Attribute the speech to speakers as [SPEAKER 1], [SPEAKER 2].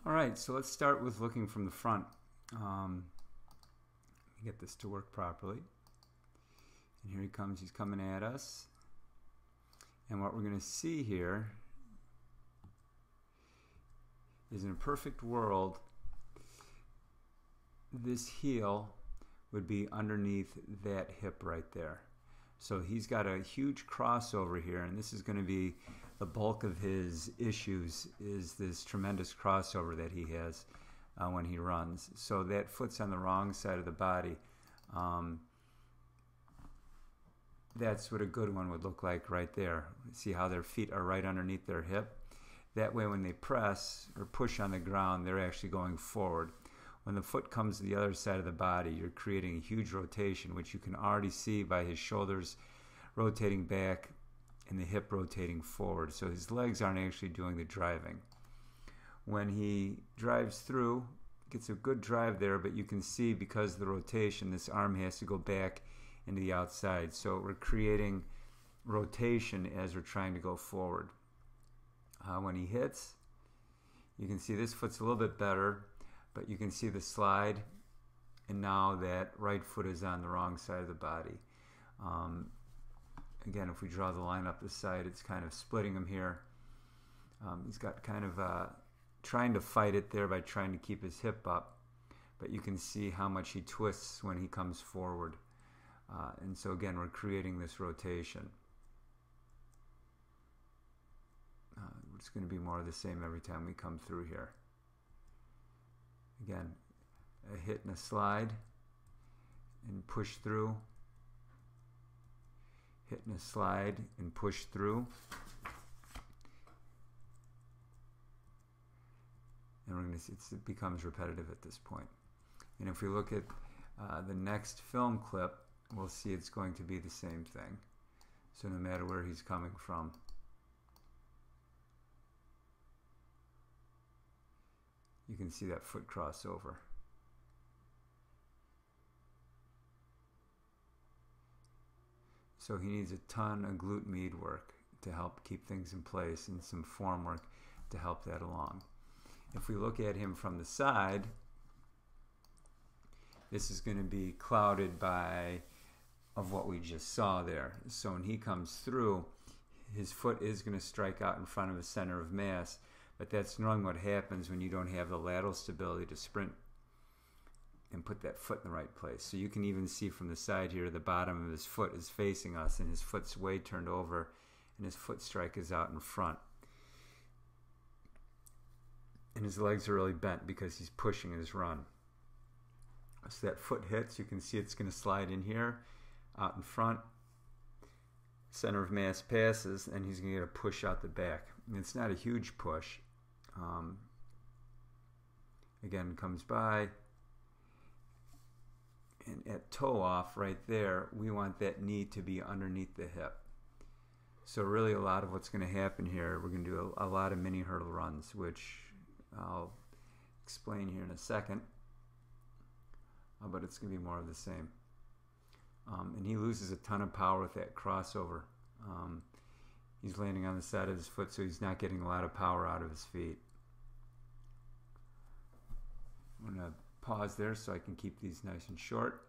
[SPEAKER 1] Alright, so let's start with looking from the front. Let me get this to work properly. And here he comes, he's coming at us. And what we're going to see here is, in a perfect world, this heel would be underneath that hip right there. So he's got a huge crossover here, and this is going to be the bulk of his issues, is this tremendous crossover that he has when he runs. So that foot's on the wrong side of the body. That's what a good one would look like right there. See how their feet are right underneath their hip? That way when they press or push on the ground, they're actually going forward. When the foot comes to the other side of the body, you're creating a huge rotation, which you can already see by his shoulders rotating back and the hip rotating forward. So his legs aren't actually doing the driving. When he drives through, gets a good drive there, but you can see because of the rotation, this arm has to go back into the outside. So we're creating rotation as we're trying to go forward. When he hits, you can see this foot's a little bit better, but you can see the slide, and now that right foot is on the wrong side of the body. Again, if we draw the line up the side, it's kind of splitting him here. He's got kind of trying to fight it there by trying to keep his hip up, but you can see how much he twists when he comes forward. And so again, we're creating this rotation. It's going to be more of the same every time we come through here. Again, a hit and a slide, and push through. Hit and a slide, and push through. And we're going to see it becomes repetitive at this point. And if we look at the next film clip, we'll see it's going to be the same thing. So no matter where he's coming from, you can see that foot crossover. So he needs a ton of glute med work to help keep things in place, and some form work to help that along. If we look at him from the side, this is going to be clouded by of what we just saw there. So when he comes through, his foot is going to strike out in front of his center of mass, but that's normally what happens when you don't have the lateral stability to sprint and put that foot in the right place. So you can even see from the side here, the bottom of his foot is facing us, and his foot's way turned over, and his foot strike is out in front. And his legs are really bent because he's pushing his run. So that foot hits, you can see it's going to slide in here, out in front. Center of mass passes, and he's going to get a push out the back. And it's not a huge push. Again, comes by, and at toe off right there, we want that knee to be underneath the hip. So really a lot of what's going to happen here, we're going to do a lot of mini hurdle runs, which I'll explain here in a second, but it's going to be more of the same. And he loses a ton of power with that crossover. He's landing on the side of his foot, so he's not getting a lot of power out of his feet. I'm going to pause there so I can keep these nice and short.